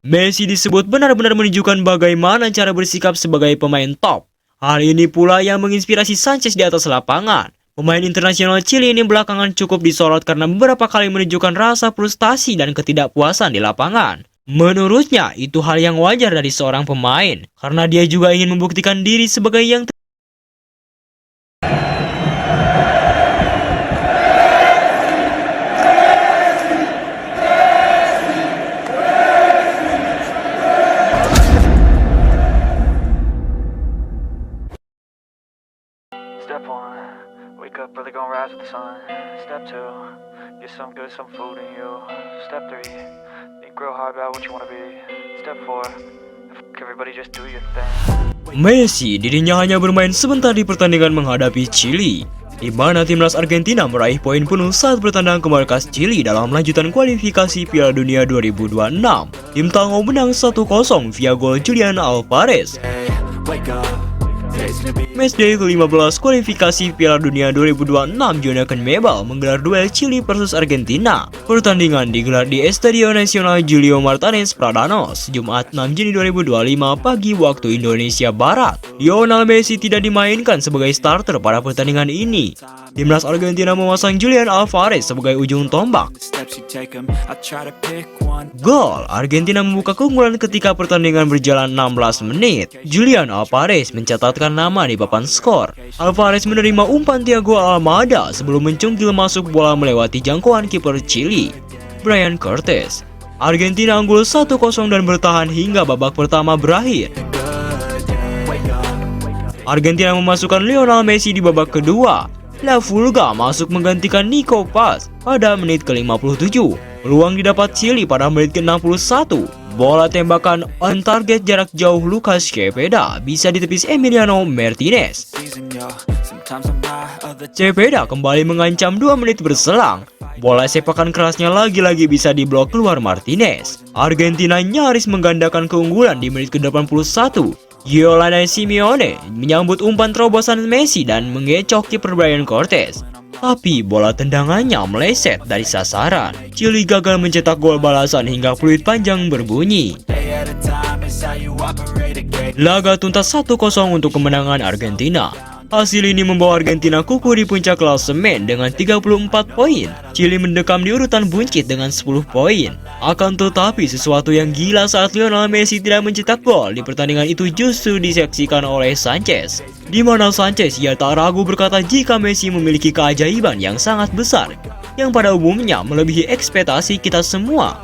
Messi disebut benar-benar menunjukkan bagaimana cara bersikap sebagai pemain top. Hal ini pula yang menginspirasi Sanchez di atas lapangan. Pemain internasional Chili ini belakangan cukup disorot karena beberapa kali menunjukkan rasa frustasi dan ketidakpuasan di lapangan. Menurutnya, itu hal yang wajar dari seorang pemain, karena dia juga ingin membuktikan diri sebagai yang Step 1, wake up early, gonna rise with the sun. Step 2, get some good, some food in you. Step 3, think real hard about what you wanna be. Step 4, everybody just do your thing. Messi dirinya hanya bermain sebentar di pertandingan menghadapi Chili, di mana timnas Argentina meraih poin penuh saat bertandang ke markas Chili dalam lanjutan kualifikasi Piala Dunia 2026. Tim Tango menang 1-0 via gol Julian Alvarez. Matchday ke-15 kualifikasi Piala Dunia 2026 zona CONMEBOL menggelar duel Chili versus Argentina. Pertandingan digelar di Estadio Nacional Julio Martínez Pradanos, Jumat 6 Juni 2025 pagi waktu Indonesia Barat. Lionel Messi tidak dimainkan sebagai starter pada pertandingan ini. Timnas Argentina memasang Julian Alvarez sebagai ujung tombak. Gol Argentina membuka keunggulan ketika pertandingan berjalan 16 menit. Julian Alvarez mencatatkan nama di papan skor. Alvarez menerima umpan Thiago Almada sebelum mencungkil masuk bola melewati jangkauan kiper Chili, Brian Cortés. Argentina unggul 1-0 dan bertahan hingga babak pertama berakhir. Argentina memasukkan Lionel Messi di babak kedua. La Fulga masuk menggantikan Nico Paz pada menit ke-57. Peluang didapat Chili pada menit ke-61. Bola tembakan on target jarak jauh Lucas Cepeda bisa ditepis Emiliano Martinez. Cepeda kembali mengancam 2 menit berselang. Bola sepakan kerasnya lagi-lagi bisa diblok keluar Martinez. Argentina nyaris menggandakan keunggulan di menit ke-81. Giovanni Simeone menyambut umpan terobosan Messi dan mengecok kiper Brian Cortés. Tapi bola tendangannya meleset dari sasaran. Chili gagal mencetak gol balasan hingga peluit panjang berbunyi. Laga tuntas 1-0 untuk kemenangan Argentina. Hasil ini membawa Argentina kukuh di puncak klasemen dengan 34 poin. Chili mendekam di urutan buncit dengan 10 poin. Akan tetapi sesuatu yang gila saat Lionel Messi tidak mencetak gol di pertandingan itu justru disaksikan oleh Sanchez. Di mana Sanchez ia tak ragu berkata jika Messi memiliki keajaiban yang sangat besar, yang pada umumnya melebihi ekspektasi kita semua.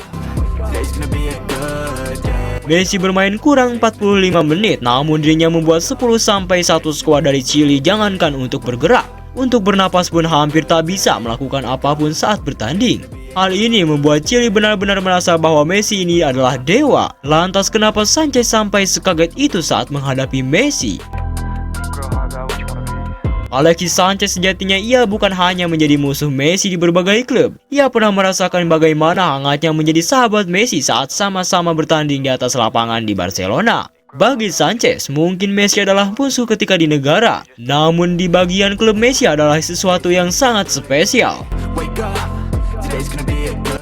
Messi bermain kurang 45 menit, namun dirinya membuat 10-1 skuad dari Chili jangankan untuk bergerak. Untuk bernapas pun hampir tak bisa melakukan apapun saat bertanding. Hal ini membuat Chili benar-benar merasa bahwa Messi ini adalah dewa. Lantas kenapa Sanchez sampai sekaget itu saat menghadapi Messi? Alexis Sanchez sejatinya ia bukan hanya menjadi musuh Messi di berbagai klub. Ia pernah merasakan bagaimana hangatnya menjadi sahabat Messi saat sama-sama bertanding di atas lapangan di Barcelona. Bagi Sanchez, mungkin Messi adalah musuh ketika di negara. Namun di bagian klub Messi adalah sesuatu yang sangat spesial.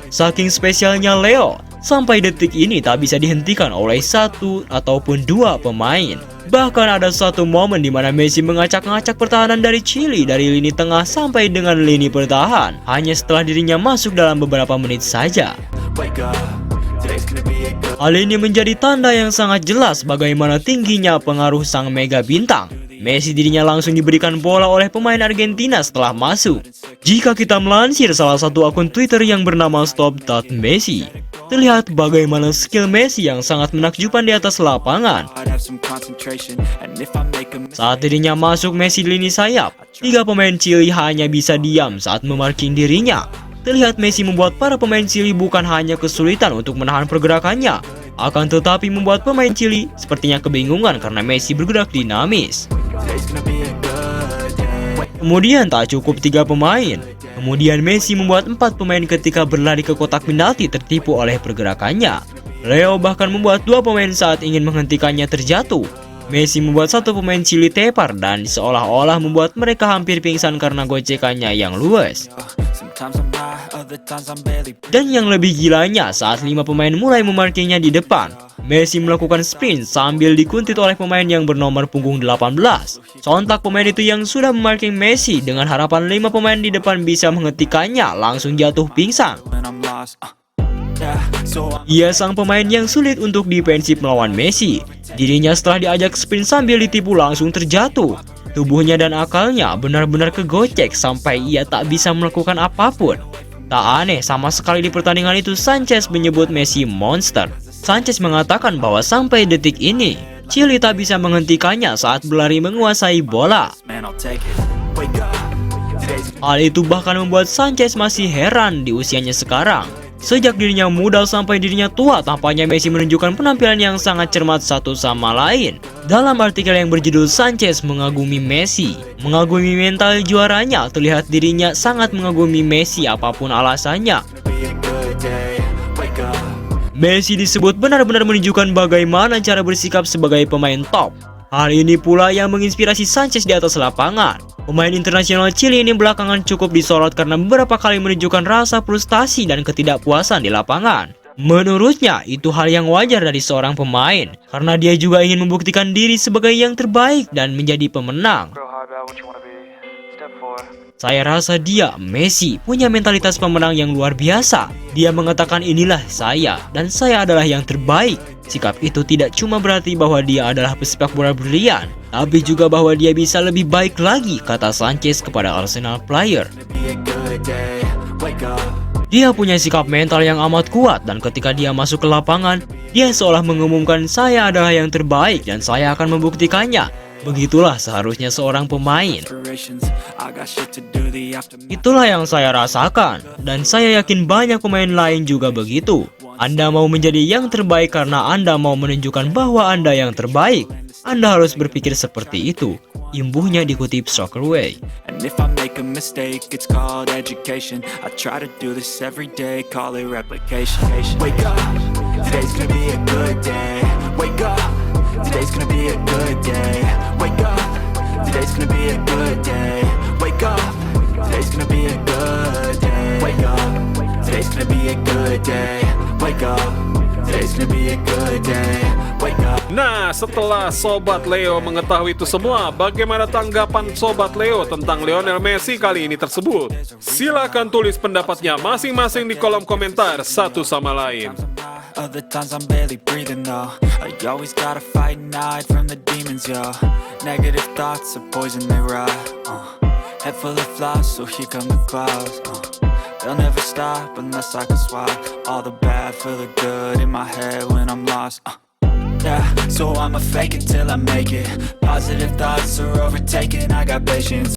Saking spesialnya Leo, sampai detik ini tak bisa dihentikan oleh satu ataupun dua pemain. Bahkan ada satu momen di mana Messi mengacak-ngacak pertahanan dari Chili dari lini tengah sampai dengan lini pertahan hanya setelah dirinya masuk dalam beberapa menit saja. Hal ini menjadi tanda yang sangat jelas bagaimana tingginya pengaruh sang mega bintang. Messi dirinya langsung diberikan bola oleh pemain Argentina setelah masuk. Jika kita melansir salah satu akun Twitter yang bernama Stop.Messi, terlihat bagaimana skill Messi yang sangat menakjubkan di atas lapangan. Saat dirinya masuk Messi di lini sayap, 3 pemain Chili hanya bisa diam saat memarking dirinya. Terlihat Messi membuat para pemain Chili bukan hanya kesulitan untuk menahan pergerakannya, akan tetapi membuat pemain Chili sepertinya kebingungan karena Messi bergerak dinamis. Kemudian tak cukup 3 pemain. Kemudian Messi membuat 4 pemain ketika berlari ke kotak penalti tertipu oleh pergerakannya. Leo bahkan membuat 2 pemain saat ingin menghentikannya terjatuh. Messi membuat 1 pemain Chili tepar dan seolah-olah membuat mereka hampir pingsan karena gocekannya yang luas. Other times I'm barely. Dan yang lebih gilanya, saat 5 pemain mulai memarkirnya di depan, Messi melakukan sprint sambil dikuntit oleh pemain yang bernomor punggung 18. Sontak pemain itu yang sudah memarking Messi dengan harapan 5 pemain di depan bisa menghentikannya langsung jatuh pingsan. When I'm lost. Yeah, so I'm Ia sang pemain yang sulit untuk defensif melawan Messi. Dirinya setelah diajak sprint sambil ditipu langsung terjatuh. Tubuhnya dan akalnya benar-benar kegocek sampai ia tak bisa melakukan apapun. Tak aneh, sama sekali di pertandingan itu Sanchez menyebut Messi monster. Sanchez mengatakan bahwa sampai detik ini, Chile tak bisa menghentikannya saat berlari menguasai bola. man, I'll take it. Wake up. Today's Hal itu bahkan membuat Sanchez masih heran di usianya sekarang. Sejak dirinya muda sampai dirinya tua, tampaknya Messi menunjukkan penampilan yang sangat cermat satu sama lain. Dalam artikel yang berjudul Sanchez mengagumi Messi, mengagumi mental juaranya, terlihat dirinya sangat mengagumi Messi apapun alasannya. be a good day. Wake up. Messi disebut benar-benar menunjukkan bagaimana cara bersikap sebagai pemain top. Hal ini pula yang menginspirasi Sanchez di atas lapangan. Pemain internasional Chile ini belakangan cukup disorot karena beberapa kali menunjukkan rasa frustasi dan ketidakpuasan di lapangan. Menurutnya, itu hal yang wajar dari seorang pemain, karena dia juga ingin membuktikan diri sebagai yang terbaik dan menjadi pemenang. Grow hard about what you wanna be. Step 4. Saya rasa dia, Messi, punya mentalitas pemenang yang luar biasa. Dia mengatakan inilah saya, dan saya adalah yang terbaik. Sikap itu tidak cuma berarti bahwa dia adalah pesepak bola brilian, tapi juga bahwa dia bisa lebih baik lagi, kata Sanchez kepada Arsenal player. Be a good day. Wake up. Dia punya sikap mental yang amat kuat dan ketika dia masuk ke lapangan, dia seolah mengumumkan saya adalah yang terbaik dan saya akan membuktikannya. Begitulah seharusnya seorang pemain. Aspirations. I got shit to do. The aftermath. Itulah yang saya rasakan dan saya yakin banyak pemain lain juga begitu. Anda mau menjadi yang terbaik karena Anda mau menunjukkan bahwa Anda yang terbaik. Anda harus berpikir seperti itu. Imbuhnya dikutip Soccerway. And if I make a mistake, it's called education. I try to do this every day, call it replication. Wake up, today's gonna be a good day. Wake up, today's gonna be a good day. Wake up, today's gonna be a good day. Wake up, today's gonna be a good day. Wake up, today's gonna be a good day. Wake up, today's gonna be a good day. Wake up. Nah, setelah Sobat Leo mengetahui itu semua, bagaimana tanggapan Sobat Leo tentang Lionel Messi kali ini tersebut? Silakan tulis pendapatnya masing-masing di kolom komentar satu sama lain. Other times I'm barely breathing though. I always gotta fight and hide from the demons, yo. Negative thoughts are poison, they rot. Head full of flies, so here come the clouds. They'll never stop unless I can swap all the bad for the good in my head when I'm lost. Yeah, so I'ma fake it till I make it. Positive thoughts are overtaken, I got patience.